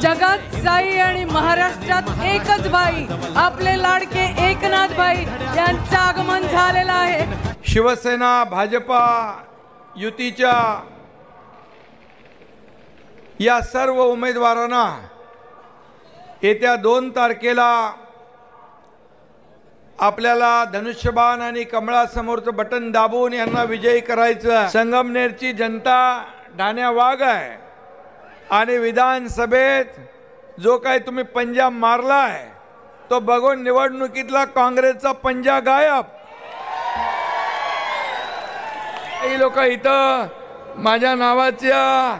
जगात साई आणि महाराष्ट्रात एकच भाई आपले लाडके एकनाथ भाई यांचं आगमन झालेलं आहे। शिवसेना भाजपा युतीच्या या सर्व उमेदवारांना येत्या 2 तारखेला आपल्याला धनुष्यबाण आणि कमळासमोरचं बटन दाबून यांना विजयी करायचं। संगमनेरची जनता ढाण्या वाघ आहे आणि विधानसभेत जो काही तुम्ही पंजा मारलाय तो बघून निवडणुकीतला काँग्रेसचा पंजा गायब। काही लोक इथं माझ्या नावाच्या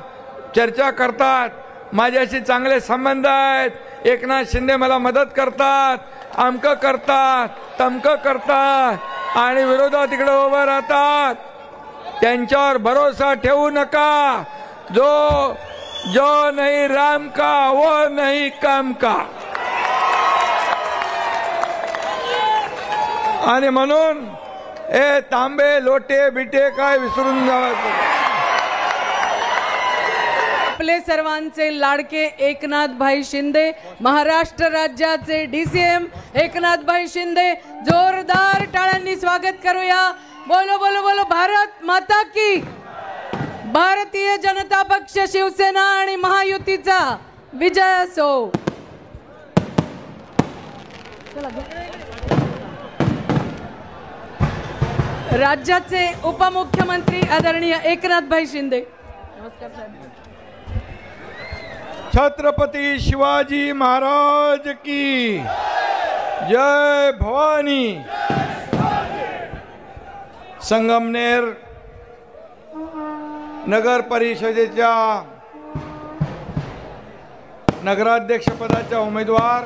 चर्चा करतात, माझ्याशी चांगले संबंध आहेत, एकनाथ शिंदे मला मदत करतात, अमकं करतात तमकं करतात आणि विरोधात तिकडे उभं राहतात। त्यांच्यावर भरोसा ठेवू नका। जो नहीं राम का वो नहीं काम का। आणि म्हणून तांबे लोटे बिटे काय विसरून जावं। आपले सर्वांचे लाडके एकनाथ भाई शिंदे, महाराष्ट्र राज्याचे डीसीएम एकनाथ भाई शिंदे, जोरदार टाळ्यांनी स्वागत करूया। बोलो बोलो बोलो भारत माता की। भारतीय जनता पक्ष, शिवसेना आणि महायुतीचा विजय असो। राज्याचे उपमुख्यमंत्री आदरणीय एकनाथ भाई शिंदे। नमस्कार साहेब। छत्रपती शिवाजी महाराज की जय भवानी। संगमनेर नगर परिषदेच्या नगराध्यक्ष पदाच्या उमेदवार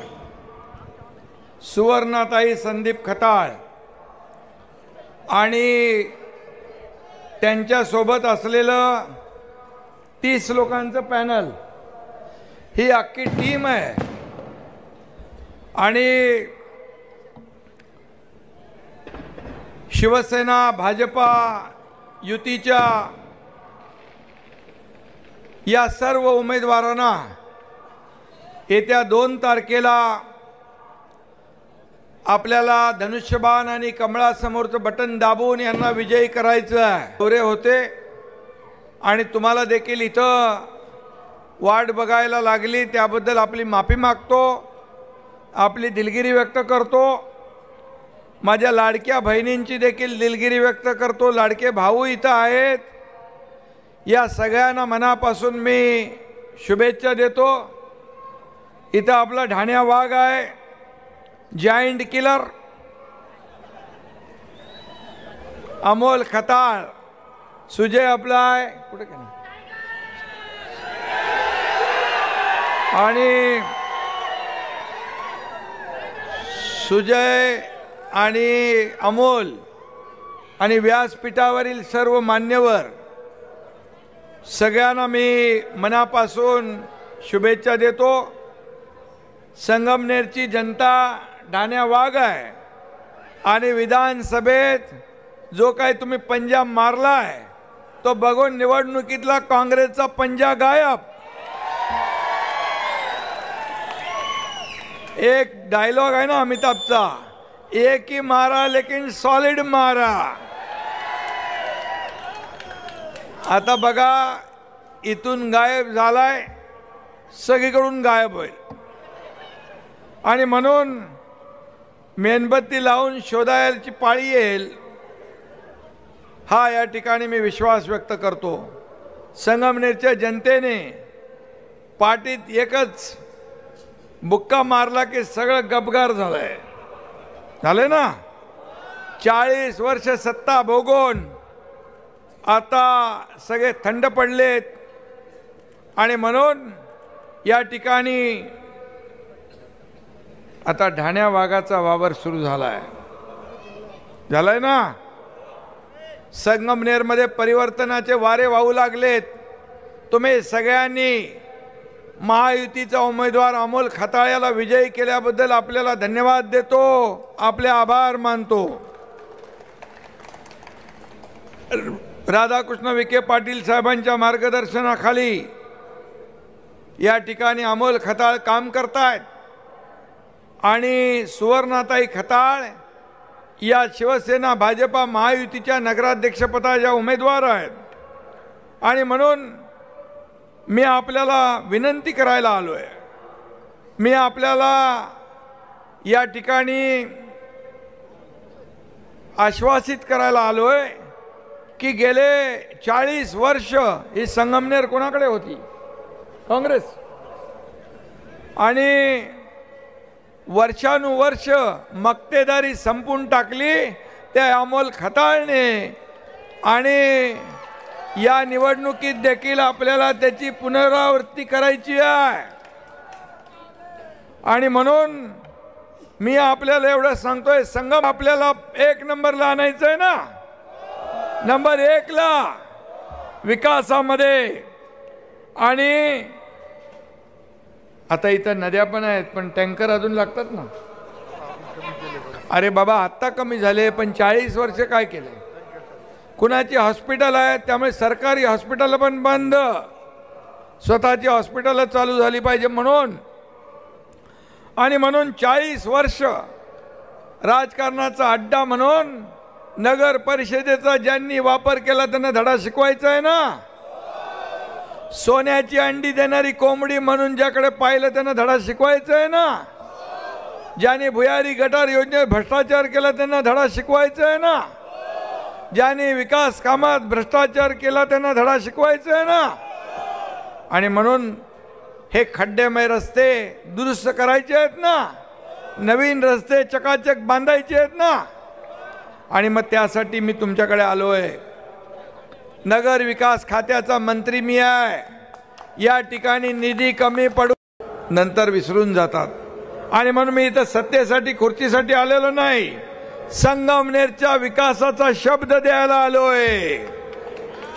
सुवर्णाताई संदीप खताळ आणि त्यांच्या सोबत असलेलं 30 लोकांचं पॅनल, ही अख्खी टीम आहे। आणि शिवसेना भाजपा युतीच्या या सर्व उमेदवारांना येत्या 2 तारखेला आपल्याला धनुष्यबाण आणि कमळासमोरचं बटन दाबून यांना विजयी करायचं आहे। दौरे होते आणि तुम्हाला देखील इथं वाट बघायला लागली, त्याबद्दल आपली माफी मागतो, आपली दिलगिरी व्यक्त करतो। माझ्या लाडक्या बहिणींची देखील दिलगिरी व्यक्त करतो। लाडके भाऊ इथं आहेत, या सगळ्यांना मनापासून मी शुभेच्छा देतो। इथं आपला ढाण्या वाघ आहे, जायंट किलर अमोल खताळ, सुजय आपला आहे कुठे काय आणि सुजय आणि अमोल आणि व्यासपीठावरील सर्व मान्यवर सगळ्यांना मी मनापासून शुभेच्छा देतो। संगमनेरची जनता ढाण्या वाघ आहे आणि विधानसभेत जो काही तुम्ही पंजा मारलाय तो बघून निवडणुकीतला काँग्रेसचा पंजा गायब। एक डायलॉग आहे ना अमिताभचा, एक ही मारा लेकिन सॉलिड मारा। आता बघा इथून गायब झालाय, सगळीकडून गायब होईल आणि म्हणून मेणबत्ती लावून शोधायची पाळी येईल, हा या ठिकाणी मी विश्वास व्यक्त करतो। संगमनेरच्या जनतेने पाठीत एकच बुक्का मारला की सगळं गपगार झालंय ना। 40 वर्ष सत्ता भोगून आता सगळे थंड पडलेत आणि म्हणून या ठिकाणी आता ढाण्या वाघाचा वावर सुरू झालाय ना। संगमनेरमध्ये परिवर्तनाचे वारे वाहू लागलेत। तुम्ही सगळ्यांनी महायुतीचा उमेदवार अमोल खताळ याला विजयी केल्याबद्दल आपल्याला धन्यवाद देतो, आपले आभार मानतो। राधाकृष्ण विखे पाटील साहेबांच्या मार्गदर्शनाखाली या ठिकाणी अमोल खताळ काम करतायत आणि सुवर्णाताई खताळ या शिवसेना भाजपा महायुतीच्या नगराध्यक्षपदाच्या उमेदवार आहेत. आणि म्हणून मी आपल्याला विनंती करायला आलो आहे. मी आपल्याला या ठिकाणी आश्वासित करायला आलो आहे की गेले 40 वर्ष ही संगमनेर कोणाकडे होती? काँग्रेस. आणि वर्षानुवर्ष मक्तेदारी संपून टाकली त्या अमोल खताळने. आणि या निवडणुकीत देखील आपल्याला त्याची पुनरावृत्ती करायची आहे. आणि म्हणून मी आपल्याला एवढं सांगतोय, संगम आपल्याला 1 नंबरला आणायचं आहे ना, नंबर 1 ला विकासामध्ये. आणि आता इथं नद्या पण आहेत पण टँकर अजून लागतात ना. अरे बाबा आत्ता कमी झाले पण 40 वर्ष काय केले? कुणाची हॉस्पिटल आहे त्यामुळे सरकारी हॉस्पिटल पण बंद, स्वतःची हॉस्पिटल चालू झाली पाहिजे म्हणून. आणि म्हणून 40 वर्ष राजकारणाचा अड्डा म्हणून नगर परिषदेचा ज्यांनी वापर केला त्यांना धडा शिकवायचा आहे ना. सोन्याची अंडी देणारी कोंबडी म्हणून ज्याकडे पाहिलं त्यांना धडा शिकवायचा आहे ना. ज्याने भुयारी गटार योजनेत भ्रष्टाचार केला त्यांना धडा शिकवायचा आहे ना. ज्याने विकास कामात भ्रष्टाचार केला त्यांना धडा शिकवायचा आहे ना. आणि म्हणून हे खड्डेमय रस्ते दुरुस्त करायचे आहेत ना, नवीन रस्ते चकाचक बांधायचे आहेत ना. आणि मग त्यासाठी मी तुमच्याकडे आलो आहे. नगर विकास खात्याचा मंत्री मी आहे. या ठिकाणी निधी कमी पडू नंतर विसरून जातात. आणि म्हणून मी इथं सत्तेसाठी खुर्चीसाठी आलेलो नाही, संगमनेरच्या विकासाचा शब्द द्यायला आलोय,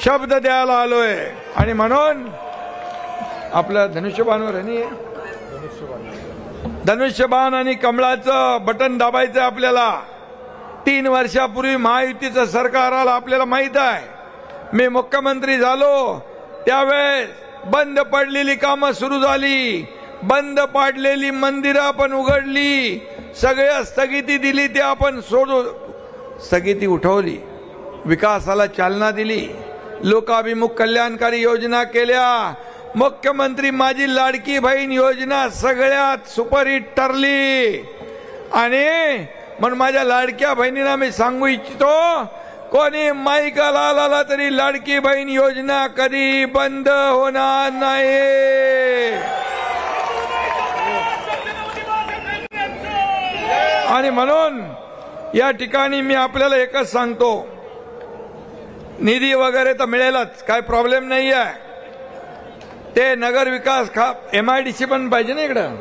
शब्द द्यायला आलोय. आणि म्हणून आपल्या धनुष्यबाणवर आहे नाही, धनुष्यबाण आणि कमळाचं बटन दाबायचं आपल्याला. 3 वर्षापूर्वी महायुतीचं सरकार आलं आपल्याला माहित आहे. मी मुख्यमंत्री झालो त्यावेळेस बंद पडलेली कामं सुरू झाली, बंद पाडलेली मंदिरं आपण उघडली, सगळ्या स्थगिती दिली ते आपण स्थगिती उठवली, विकासाला चालना दिली, लोकाभिमुख कल्याणकारी योजना केल्या. मुख्यमंत्री माझी लाडकी बहीण योजना सगळ्यात सुपरहिट ठरली. आणि म्हणून माझ्या लाडक्या बहिणींना मी सांगू इच्छितो, कोणी माईकाला आला तरी लाडकी बहीण योजना कधी बंद होणार नाही. आणि म्हणून या ठिकाणी मी आपल्याला एकच सांगतो, निधी वगैरे तर मिळेलच, काय प्रॉब्लेम नाही आहे. ते नगर विकास MIDC पण पाहिजे ना, इकडं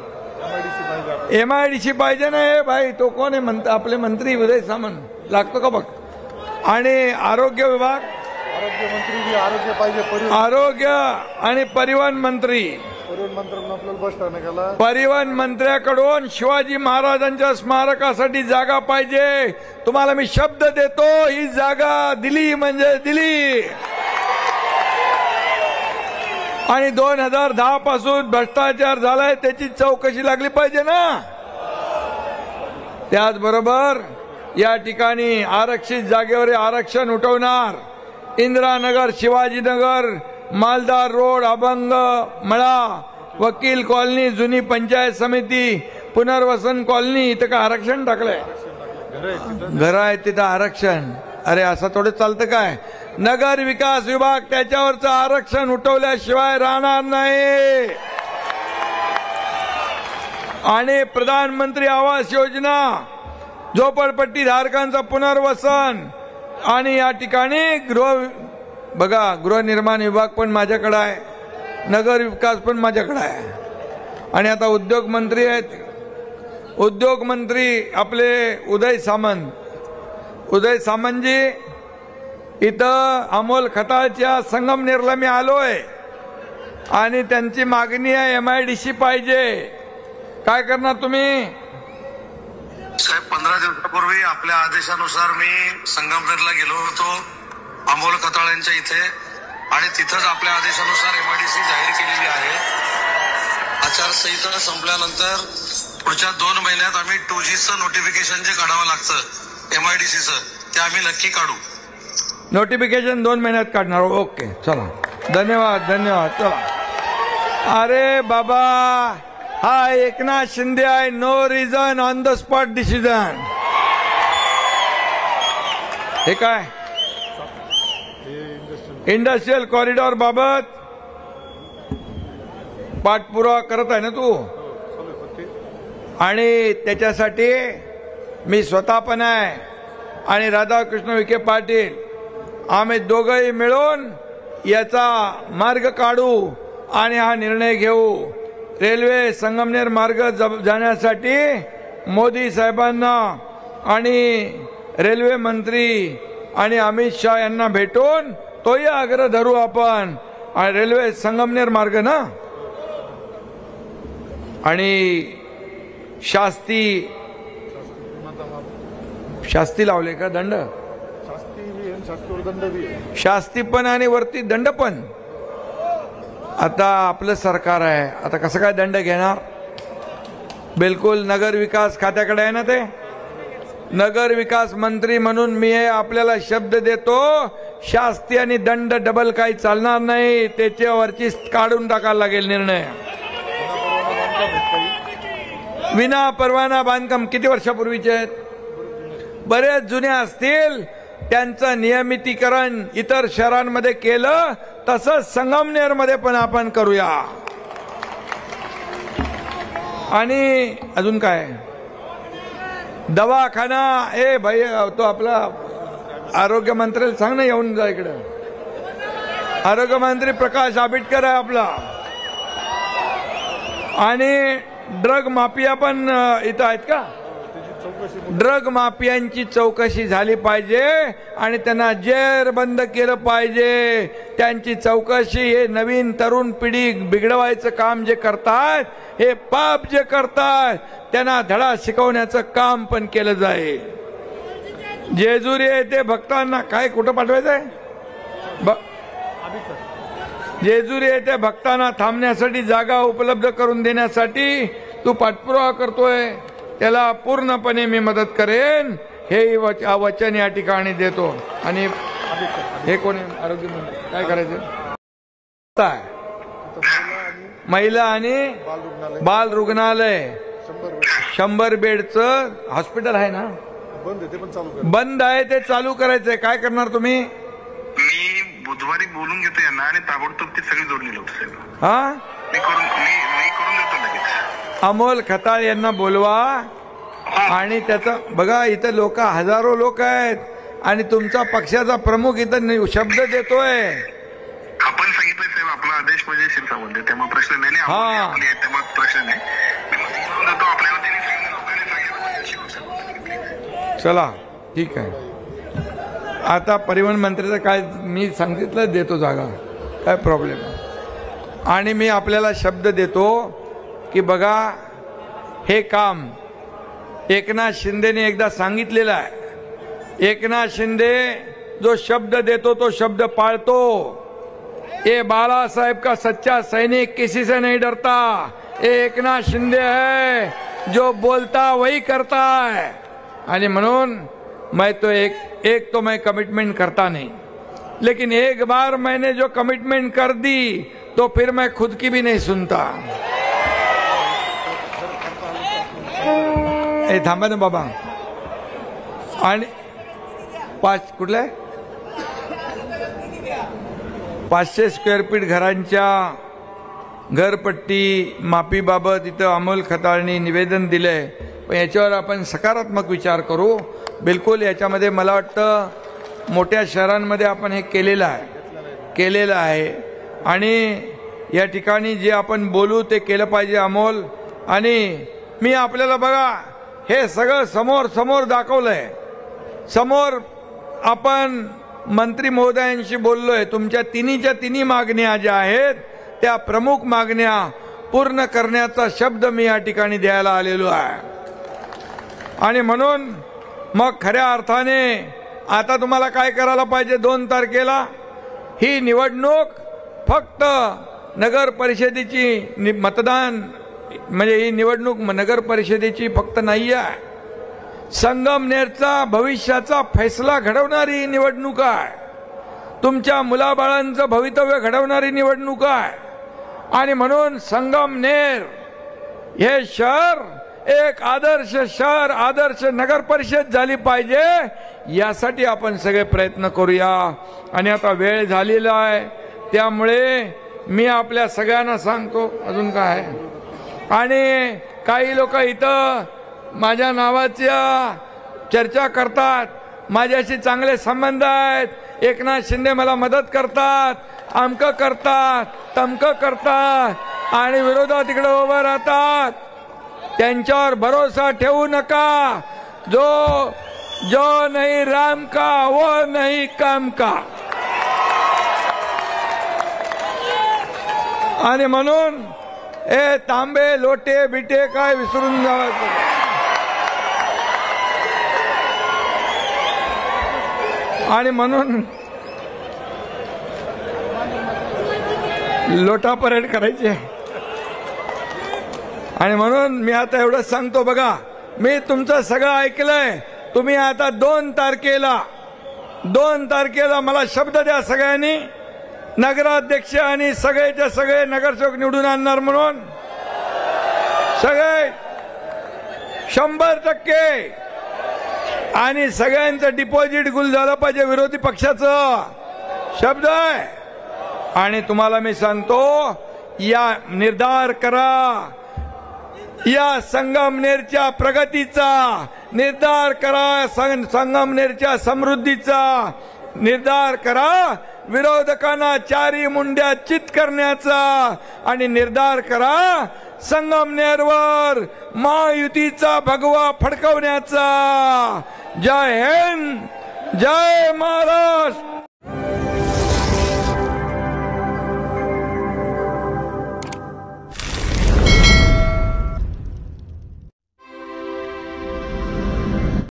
MIDC पाहिजे ना. हे भाई तो कोण आहे आपले मंत्री उदय सामंत लागतो का बघ. आणि आरोग्य विभाग, आरोग्य मंत्री आरोग्य पाहिजे, आरोग्य आणि परिवहन मंत्री, परिवहन मंत्र्याकडून शिवाजी महाराजांच्या स्मारकासाठी जागा पाहिजे. तुम्हाला मी शब्द देतो, ही जागा दिली म्हणजे दिली. आणि 2010 पासून भ्रष्टाचार झालाय त्याची चौकशी लागली पाहिजे ना. त्याचबरोबर या ठिकाणी आरक्षित जागेवर आरक्षण उठवणार. इंदिरानगर, शिवाजीनगर, मालदार रोड, अभंग मळा, वकील कॉलनी, जुनी पंचायत समिती, पुनर्वसन कॉलनी, इथं का आरक्षण टाकलंय? घर आहे तिथं आरक्षण. अरे असं थोडं चालतं काय? नगर विकास विभाग त्याच्यावरचं आरक्षण उठवल्याशिवाय राहणार नाही. आणि प्रधानमंत्री आवास योजना, झोपडपट्टी धारकांचं पुनर्वसन. आणि या ठिकाणी गृहनिर्माण विभाग पण माझ्याकडे आहे, नगर विकास पण माझ्याकडे आहे. आणि आता उद्योग मंत्री आहेत, उद्योग मंत्री आपले उदय सामंतजी इथं अमोल खताळच्या संगमनेरला मी आलोय. आणि त्यांची मागणी आहे MIDC पाहिजे. काय करणार तुम्ही साहेब? 15 दिवसापूर्वी आपल्या आदेशानुसार मी संगमनेरला गेलो होतो अमोल खताळ यांच्या इथे, आणि तिथंच आपल्या आदेशानुसार MIDC जाहीर केलेली आहे. आचारसंहिता संपल्यानंतर पुढच्या 2 महिन्यात आम्ही 2Gचं नोटिफिकेशन जे काढावं लागतं MIDCचं ते आम्ही नक्की काढू. नोटिफिकेशन 2 महिन्यात काढणार. ओके, चला, धन्यवाद धन्यवाद. चला. अरे बाबा, हा एकनाथ शिंदे आहे. No reason, on the spot decision. हे काय इंडस्ट्रियल कॉरिडॉर बाबत पाठपुरावा करत आहे ना तू, आणि त्याच्यासाठी मी स्वतः पण आहे आणि राधाकृष्ण विखे पाटील, आम्ही दोघंही मिळून याचा मार्ग काढू आणि हा निर्णय घेऊ. रेल्वे संगमनेर मार्ग जाण्यासाठी मोदी साहेबांना आणि रेल्वे मंत्री आणि अमित शाह यांना भेटून तोही आग्रह धरू आपण. आणि रेल्वे संगमनेर मार्ग ना, आणि शास्ती लावले का दंड, शास्ती पण आणि वरती दंड पण. आता आपलं सरकार आहे, आता कसं काय दंड घेणार. बिलकुल नगर विकास खात्याकडे आहे ना ते. नगर विकास मंत्री म्हणून मी आपल्याला शब्द देतो, शास्ती आणि दंड डबल काही चालणार नाही. त्याच्यावरची काढून टाकायला लागेल निर्णय. विना परवाना बांधकाम किती वर्षापूर्वीचे आहेत, बरेच जुने असतील. त्यांचं नियमितीकरण इतर शहरांमध्ये केलं तसंच संगमनेरमध्ये पण आपण करूया. आणि अजून काय, दवाखाना. ए भाई, तो आपला आरोग्य मंत्र्याला सांग ना येऊन जा इकडं. आरोग्य मंत्री प्रकाश आंबेडकर आहे आपला. आणि ड्रग माफिया पण इथं आहेत का. ड्रग माफियांची चौकशी झाली पाहिजे आणि त्यांना जेरबंद केलं पाहिजे. त्यांची चौकशी, हे नवीन तरुण पिढी बिघडवायचं काम जे करतात, हे पाप जे करतात, त्यांना धडा शिकवण्याचं काम पण केलं जाईल. जेजुरी येथे भक्तांना काय कुठं पाठवायचंय, जेजुरी येथे भक्तांना थांबण्यासाठी जागा उपलब्ध करून देण्यासाठी तू पाठपुरावा करतोय, त्याला पूर्णपणे मी मदत करेन. हे वचन या ठिकाणी देतो. आणि हे कोणी आरोग्य मंत्री काय करायचं, महिला आणि बाल रुग्णालय 100 बेडचं हॉस्पिटल आहे ना, बंद आहे, ते चालू करायचंय. काय करणार तुम्ही. मी बुधवारी बोलून घेतो यांना आणि ताबडतोब ती सगळी जोडली लावतो साहेब. हा, मी करून देतो लगेच. अमोल खताळ यांना बोलवा. आणि त्याचा बघा, इथं लोक, हजारो लोक आहेत आणि तुमचा पक्षाचा प्रमुख इथं शब्द देतोय. आपण सांगितलं साहेब, आपला आदेश म्हणजे शिरसावंत, त्यामुळे प्रश्न नाही. हा, त्यामुळे प्रश्न नाही. चला ठीक आहे. आता परिवहन मंत्र्याचं काय मी सांगितलं, देतो जागा, काय प्रॉब्लेम नाही. आणि मी आपल्याला शब्द देतो की बघा, हे काम एकनाथ शिंदेने एकदा सांगितलेलं आहे. एकनाथ शिंदे जो शब्द देतो तो शब्द पाळतो. ये बाळासाहेब का सच्चा सैनिक किसी से नहीं डरता. ये एकनाथ शिंदे है जो बोलता वही करता है. आणि म्हणून मैं तो एक तो मैं कमिटमेंट करता नहीं, लेकिन एक बार मैंने जो कमिटमेंट कर दी तो फिर मैं खुद की भी नहीं सुनता. ए थांबा ना बाबा. आणि कुठल्या 500 स्क्वेअर फीट घरांच्या घरपट्टी माफीबाबत इथं अमोल खताळनी निवेदन दिलंय. पण याच्यावर आपण सकारात्मक विचार करू. बिलकुल याच्यामध्ये मला वाटतं मोठ्या शहरांमध्ये आपण हे केलेलं आहे. आणि या ठिकाणी जे आपण बोलू ते केलं पाहिजे अमोल. आणि मी आपल्याला बघा, हे सगळं समोर दाखवलंय. समोर आपण मंत्री महोदयांशी बोललोय. तुमच्या तिन्ही मागण्या ज्या आहेत त्या प्रमुख मागण्या पूर्ण करण्याचा शब्द मी या ठिकाणी द्यायला आलेलो आहे. आणि म्हणून मग खऱ्या अर्थाने आता तुम्हाला काय करायला पाहिजे, 2 तारखेला ही निवडणूक फक्त नगर परिषदेची मतदान म्हणजे ही निवडणूक नगर परिषदेची फक्त नाही आहे, संगमनेरचा भविष्याचा फैसला घडवणारी ही निवडणूक आहे, तुमच्या मुलाबाळांचं भवितव्य घडवणारी निवडणूक आहे. आणि म्हणून संगमनेर हे शहर एक आदर्श शहर, आदर्श नगर परिषद झाली पाहिजे, यासाठी आपण सगळे प्रयत्न करूया. आणि आता वेळ झालेला आहे, त्यामुळे मी आपल्या सगळ्यांना सांगतो अजून काय. आणि काही लोक इथं माझ्या नावाच्या चर्चा करतात, माझ्याशी चांगले संबंध आहेत, एकनाथ शिंदे मला मदत करतात, अमकं करतात, तमकं करतात आणि विरोधात तिकडे उभं राहतात. त्यांच्यावर भरोसा ठेवू नका. जो नहीं राम का वो नहीं काम का. आणि म्हणून ए तांबे लोटे बिटे काय विसरून जावं. आणि म्हणून लोटा परेड करायची आहे. आणि म्हणून मी आता एवढंच सांगतो, बघा मी तुमचं सगळं ऐकलंय. तुम्ही आता 2 तारखेला मला शब्द द्या सगळ्यांनी, नगराध्यक्ष आणि सगळेच्या सगळे नगरसेवक निवडून आणणार म्हणून. सगळे 100%. आणि सगळ्यांचं डिपॉझिट गुल झालं पाहिजे, विरोधी पक्षाचं शब्द आहे. आणि तुम्हाला मी सांगतो, या निर्धार करा, या संगमनेरच्या प्रगतीचा निर्धार करा, संगमनेरच्या समृद्धीचा निर्धार करा, विरोधकांना चारी मुंड्या चित करण्याचा आणि निर्धार करा संगमनेरवर महायुतीचा भगवा फडकवण्याचा. जय हिंद, जय महाराष्ट्र.